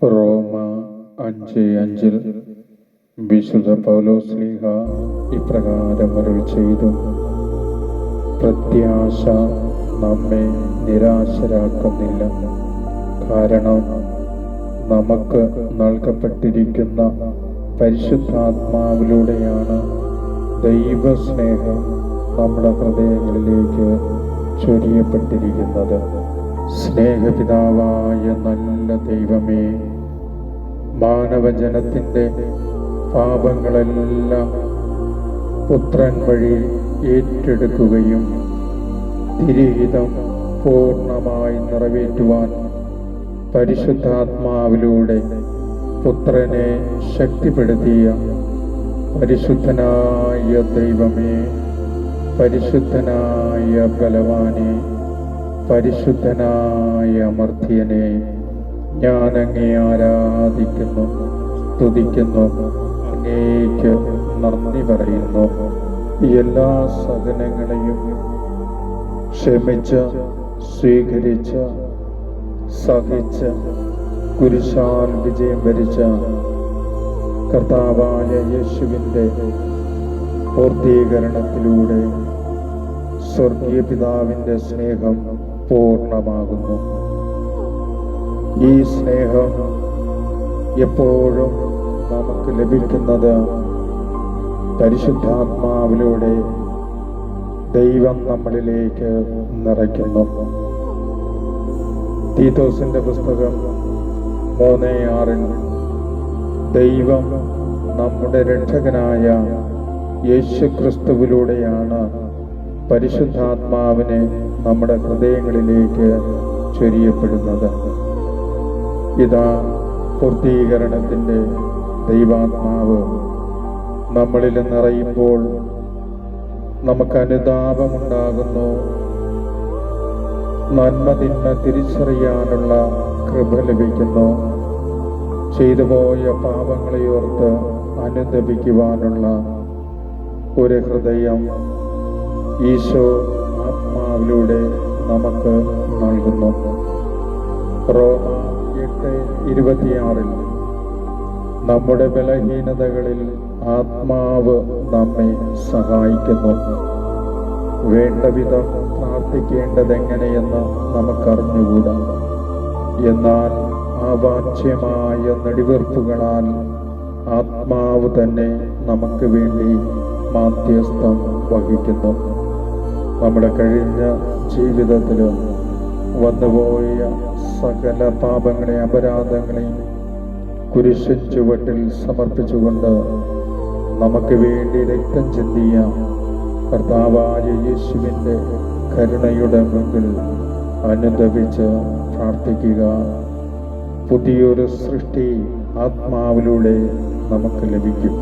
റോമ 5:5 വിശുദ്ധ പൗലോസ്ലീഹ ഇപ്രകാരം അരുളി ചെയ്തു: പ്രത്യാശ നമ്മെ നിരാശരാക്കുന്നില്ല. കാരണം നമുക്ക് നൽകപ്പെട്ടിരിക്കുന്ന പരിശുദ്ധാത്മാവിലൂടെയാണ് ദൈവസ്നേഹം നമ്മുടെ ഹൃദയങ്ങളിലേക്ക് ചൊരിയപ്പെട്ടിരിക്കുന്നത്. സ്നേഹപിതാവായ നല്ല ദൈവമേ, മാനവജനത്തിൻ്റെ പാപങ്ങളെല്ലാം പുത്രൻ വഴി ഏറ്റെടുക്കുകയും തിരുഹിതം പൂർണ്ണമായി നിറവേറ്റുവാൻ പരിശുദ്ധാത്മാവിലൂടെ പുത്രനെ ശക്തിപ്പെടുത്തിയ പരിശുദ്ധനായ ദൈവമേ, പരിശുദ്ധനായ ബലവാനെ, പരിശുദ്ധനായ അമർത്യനെ, ഞാൻ അങ്ങേ ആരാധിക്കുന്നു, സ്തുതിക്കുന്നു, അങ്ങേക്ക് നന്ദി പറയുന്നു. എല്ലാ സഹനങ്ങളെയും ക്ഷമിച്ച് സ്വീകരിച്ച് സഹിച്ച് കുരിശാൽ വിജയം വരിച്ച കർത്താവായ യേശുവിൻ്റെ പൂർത്തീകരണത്തിലൂടെ സ്വർഗീയ പിതാവിൻ്റെ സ്നേഹം പൂർണ്ണമാകുന്നു. ഈ സ്നേഹം എപ്പോഴും നമുക്ക് ലഭിക്കുന്നത് പരിശുദ്ധാത്മാവിലൂടെ ദൈവം നമ്മളിലേക്ക് നിറയ്ക്കുന്നു. തീത്തോസിന്റെ പുസ്തകം 3:6 ദൈവം നമ്മുടെ രക്ഷകനായ യേശുക്രിസ്തുവിലൂടെയാണ് പരിശുദ്ധാത്മാവിനെ നമ്മുടെ ഹൃദയങ്ങളിലേക്ക് ചൊരിയപ്പെടുന്നത്. ഇതാ പൂർത്തീകരണത്തിൻ്റെ ദൈവാത്മാവ് നമ്മളിൽ നിറയുമ്പോൾ നമുക്ക് അനുതാപമുണ്ടാകുന്നു. നന്മതിന്മ തിരിച്ചറിയാനുള്ള കൃപ ലഭിക്കുന്നു. ചെയ്തുപോയ പാപങ്ങളെ ഓർത്ത് അനുതപിക്കുവാനുള്ള ഒരു ഹൃദയം ഈശോ ആത്മാവിലൂടെ നമുക്ക് നൽകുന്നു. റോമ 8:26 നമ്മുടെ ബലഹീനതകളിൽ ആത്മാവ് നമ്മെ സഹായിക്കുന്നു. വേണ്ട വിധം പ്രാർത്ഥിക്കേണ്ടതെങ്ങനെയെന്ന് നമുക്കറിഞ്ഞുകൂടാ. എന്നാൽ അവാച്യമായ നെടുവീർപ്പുകളാൽ ആത്മാവ് തന്നെ നമുക്ക് വേണ്ടി മാധ്യസ്ഥം വഹിക്കുന്നു. നമ്മുടെ കഴിഞ്ഞ ജീവിതത്തിൽ വന്നുപോയ സകല പാപങ്ങളെ അപരാധങ്ങളെയും കുരിശിൻ ചുവട്ടിൽ സമർപ്പിച്ചുകൊണ്ട് നമുക്ക് വേണ്ടി രക്തം ചിന്തിയ കർത്താവായ യേശുവിൻ്റെ കരുണയുടെ മുമ്പിൽ അനുദപിച്ച് പ്രാർത്ഥിക്കുക. പുതിയൊരു സൃഷ്ടി ആത്മാവിലൂടെ നമുക്ക് ലഭിക്കും.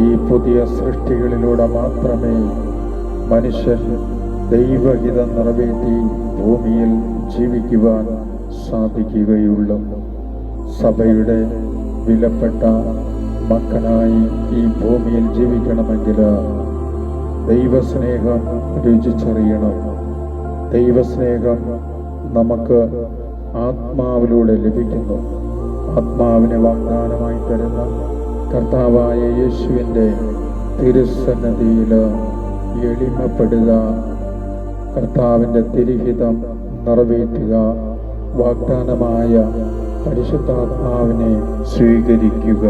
ഈ പുതിയ സൃഷ്ടികളിലൂടെ മാത്രമേ മനുഷ്യൻ ദൈവഹിതം നിറവേറ്റി ഭൂമിയിൽ ജീവിക്കുവാൻ സാധിക്കുകയുള്ളൂ. സഭയുടെ വിലപ്പെട്ട മക്കളായി ഈ ഭൂമിയിൽ ജീവിക്കണമെങ്കിൽ ദൈവസ്നേഹം രുചിച്ചറിയണം. ദൈവസ്നേഹം നമുക്ക് ആത്മാവിലൂടെ ലഭിക്കുന്നു. ആത്മാവിനെ വാഗ്ദാനമായി തരുന്ന കർത്താവായ യേശുവിൻ്റെ തിരുസന്നിധിയിൽ എളിമപ്പെടുക, കർത്താവിൻ്റെ തിരുഹിതം നിറവേറ്റുക, വാഗ്ദാനമായ പരിശുദ്ധാത്മാവിനെ സ്വീകരിക്കുക.